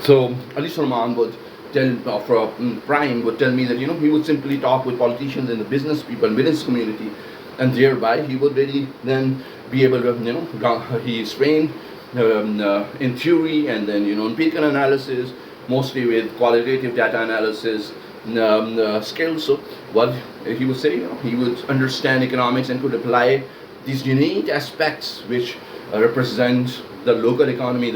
So Ali Salman would Prime would tell me that he would simply talk with politicians and the business people, business community, and thereby he would really then be able to he is trained in theory and then empirical analysis, mostly with qualitative data analysis skills. So what he would say, he would understand economics and could apply these unique aspects which represent the local economy,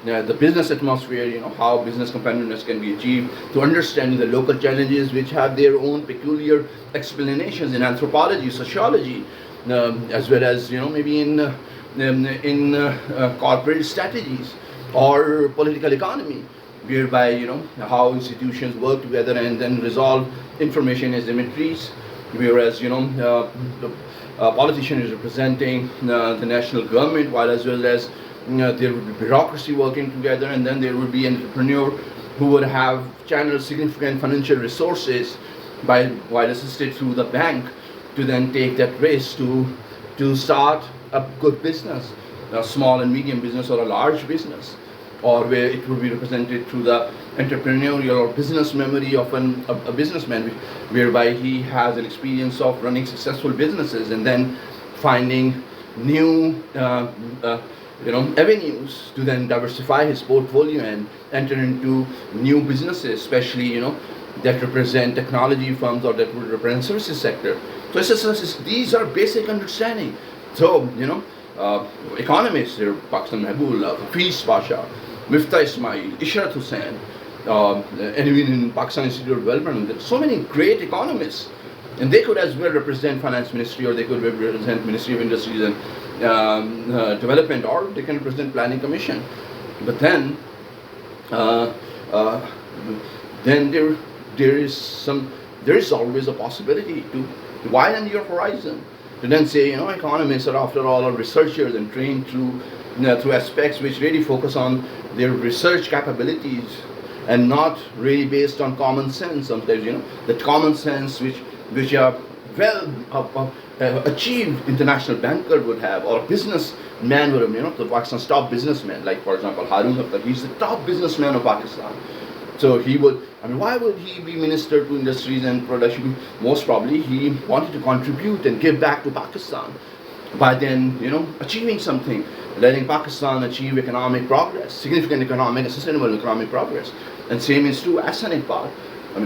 the business atmosphere, how business competitiveness can be achieved, to understanding the local challenges which have their own peculiar explanations in anthropology, sociology, as well as maybe in corporate strategies or political economy, whereby how institutions work together and then resolve information asymmetries, whereas the politician is representing the national government, while as well as there would be bureaucracy working together, and then there would be an entrepreneur who would have channeled significant financial resources while assisted through the bank to then take that risk to start a good business, a small and medium business or a large business, or where it would be represented through the entrepreneurial or business memory of a businessman, whereby he has an experience of running successful businesses and then finding new avenues to then diversify his portfolio and enter into new businesses, especially that represent technology firms or that would represent services sector. So these are basic understanding. So economists, there are Pakistan Mahbullah, Hafiz Pasha, Miftah Ismail, Ishrat Hussain, and even in Pakistan Institute of Development, there are so many great economists, and they could as well represent Finance Ministry, or they could represent Ministry of Industries and Development, or they can represent Planning Commission. But then, there is always a possibility to widen your horizon. To then say, economists are after all researchers and trained through aspects which really focus on their research capabilities and not really based on common sense. Sometimes, the common sense which are well achieved international banker would have, or a businessman would have. The Pakistan's top businessman, like for example Harun Akhtar, he's the top businessman of Pakistan. So he would, why would he be Minister to Industries and Production? Most probably he wanted to contribute and give back to Pakistan by then, achieving something, letting Pakistan achieve economic progress, significant economic and sustainable economic progress. And same is true Ahsan Iqbal.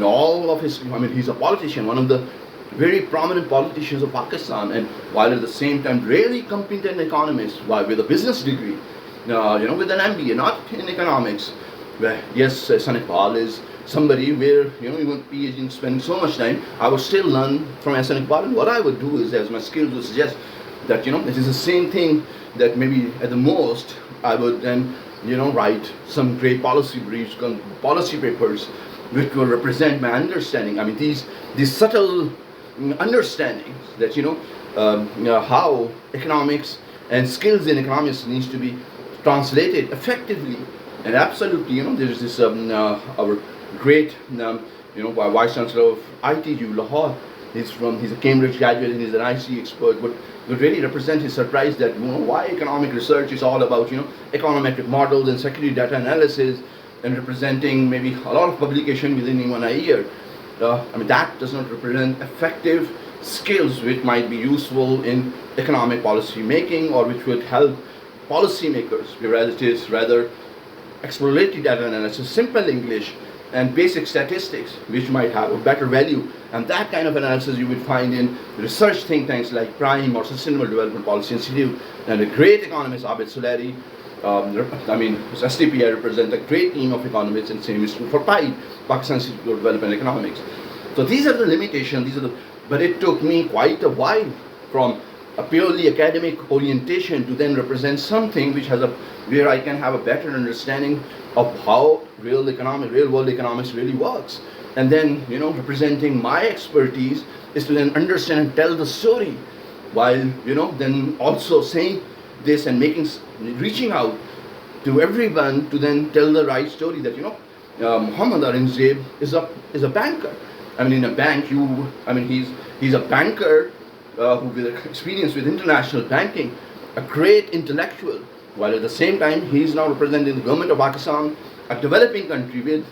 All of his, he's a politician, one of the very prominent politicians of Pakistan, and while at the same time really competent economist, with a business degree, with an MBA, not in economics. Yes, Ahsan Iqbal is somebody where, even PhD spending so much time, I would still learn from Ahsan Iqbal. And what I would do is, as my skills would suggest, that, it is the same thing that maybe at the most, I would then, write some great policy briefs, policy papers, which will represent my understanding. These subtle understandings that, how economics and skills in economics needs to be translated effectively. And absolutely, there's this our great Vice Chancellor of ITU Lahore. He's a Cambridge graduate and he's an IC expert, but would really represent his surprise that why economic research is all about econometric models and secondary data analysis and representing maybe a lot of publication within even a year. That does not represent effective skills which might be useful in economic policy making, or which would help policymakers, whereas it is rather exploratory data analysis, simple English, and basic statistics, which might have a better value. And that kind of analysis you would find in research think tanks like Prime or Sustainable Development Policy Institute, and a great economist, Abid Suleri. SDPI represents a great team of economists, and same is true for PIDE, Pakistan Institute of Development Economics. So these are the limitations. But it took me quite a while from a purely academic orientation to then represent something which has where I can have a better understanding of how real world economics really works. And then, representing my expertise is to then understand and tell the story, while, then also saying this and reaching out to everyone to then tell the right story that, Muhammad Aurangzeb is a banker. In a bank, he's a banker who with experience with international banking, a great intellectual, while at the same time he's now representing the government of Pakistan a developing country with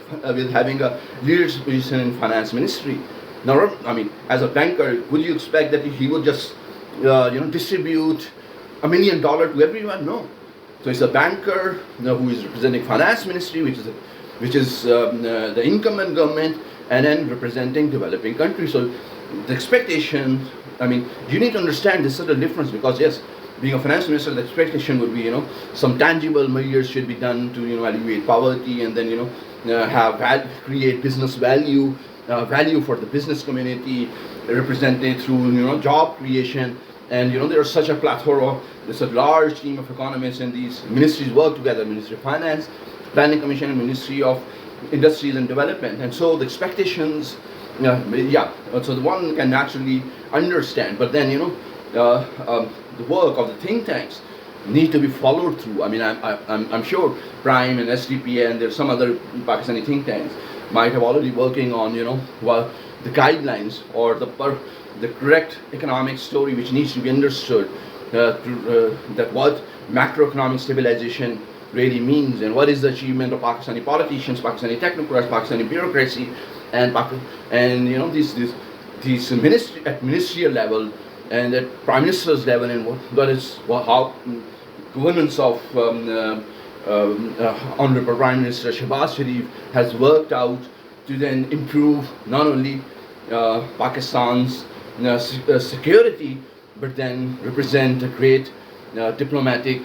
having a leadership position in finance ministry. Now, I mean, as a banker, would you expect that he would just distribute $1 million to everyone? No. So it's a banker who is representing finance ministry, which is the incumbent government, and then representing developing countries. So the expectation, I mean, you need to understand this sort of difference, because yes, being a finance minister, the expectation would be, some tangible measures should be done to, alleviate poverty, and then, create business value for the business community, represented through, job creation. And, there's such a plethora, there's a large team of economists, and these ministries work together, Ministry of Finance, Planning Commission, and Ministry of Industries and Development. And so the expectations, so the one can naturally understand, but then, the work of the think tanks need to be followed through. I mean, I'm sure Prime and SDP and there's some other Pakistani think tanks might have already working on, the guidelines or the correct economic story which needs to be understood, that what macroeconomic stabilization really means, and what is the achievement of Pakistani politicians, Pakistani technocrats, Pakistani bureaucracy, and these ministry at ministerial level and at prime minister's level, and how governance of Honorable Prime Minister Shehbaz Sharif has worked out to then improve not only Pakistan's security, but then represent a great diplomatic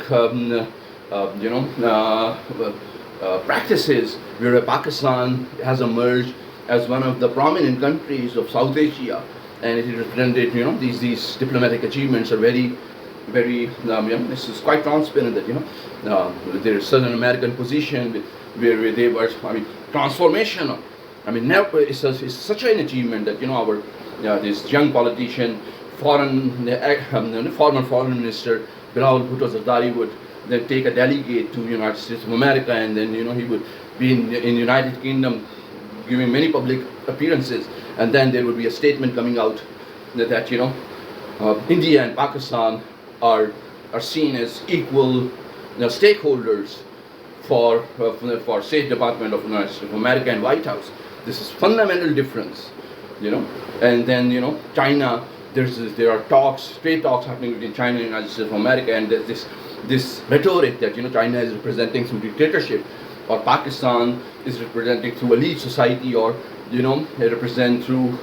practices, where Pakistan has emerged as one of the prominent countries of South Asia, and it is represented, these diplomatic achievements are very, very, this is quite transparent that, there is certain American position where they were, transformational. It's such an achievement that, our, this young politician, former foreign minister, Bilal Bhutto Zardari would then take a delegate to United States of America, and then, he would be in United Kingdom giving many public appearances, and then there would be a statement coming out that India and Pakistan are seen as equal stakeholders for State Department of United States of America and White House. This is fundamental difference, and then China. There are talks, trade talks happening between China and United States of America, and there's this rhetoric that China is representing through dictatorship, or Pakistan is representing through elite society, or they represent through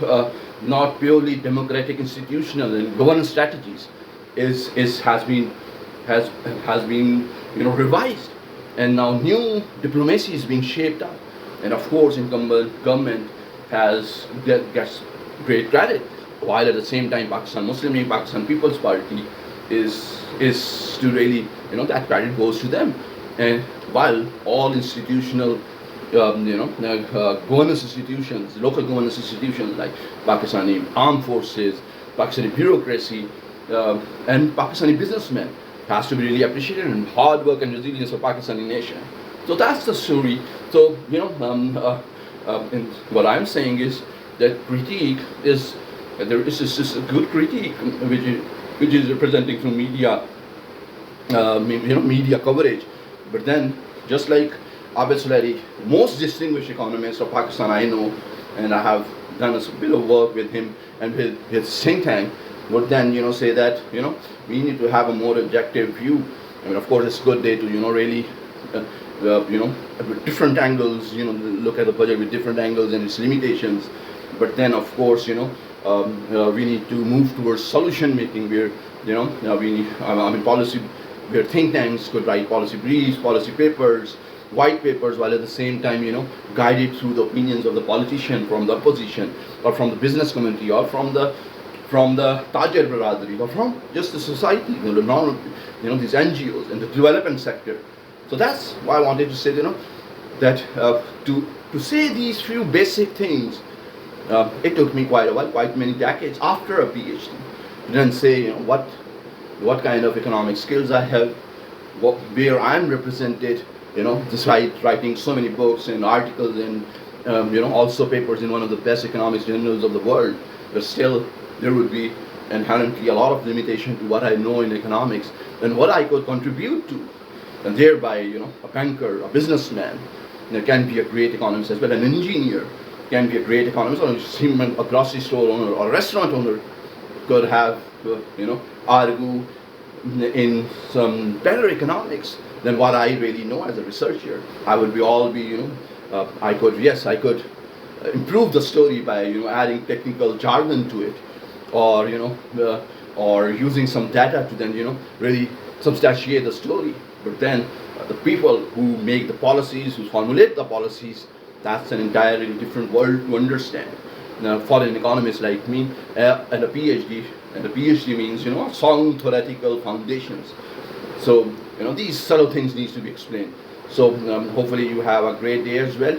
not purely democratic institutional and governance strategies, has been revised, and now new diplomacy is being shaped up, and of course incumbent government gets great credit, while at the same time Pakistan Muslim League, Pakistan People's Party is to really, that credit goes to them. And while all institutional governance institutions, local governance institutions like Pakistani armed forces, Pakistani bureaucracy, and Pakistani businessmen has to be really appreciated, and hard work and resilience of Pakistani nation. So that's the story. So and what I'm saying is that critique is just a good critique, which is representing through media, media coverage. But then, just like Abid Suleri, most distinguished economist of Pakistan I know, and I have done a bit of work with him and with his think tank, would then say that we need to have a more objective view. Of course, it's good day to really with different angles, look at the budget with different angles and its limitations. But then, of course, we need to move towards solution making, where we need, policy, where think tanks could write policy briefs, policy papers, white papers, while at the same time guided through the opinions of the politician from the opposition, or from the business community, or from the Tajir Biradari, or from just the society, these NGOs and the development sector. So that's why I wanted to say that to say these few basic things, it took me quite a while, quite many decades after a PhD, to then say what kind of economic skills I have, where I'm represented, despite writing so many books and articles and also papers in one of the best economics journals of the world, but still there would be inherently a lot of limitation to what I know in economics, and what I could contribute to, and thereby a banker, a businessman, can be a great economist as well. An engineer can be a great economist, or a grocery store owner or a restaurant owner could have, argue in some better economics than what I really know as a researcher. I would I could improve the story by adding technical jargon to it, or or using some data to then really substantiate the story. But then the people who make the policies, who formulate the policies, that's an entirely different world to understand. Now, for an economist like me, and a PhD means sound theoretical foundations. So these subtle things need to be explained. So hopefully you have a great day as well.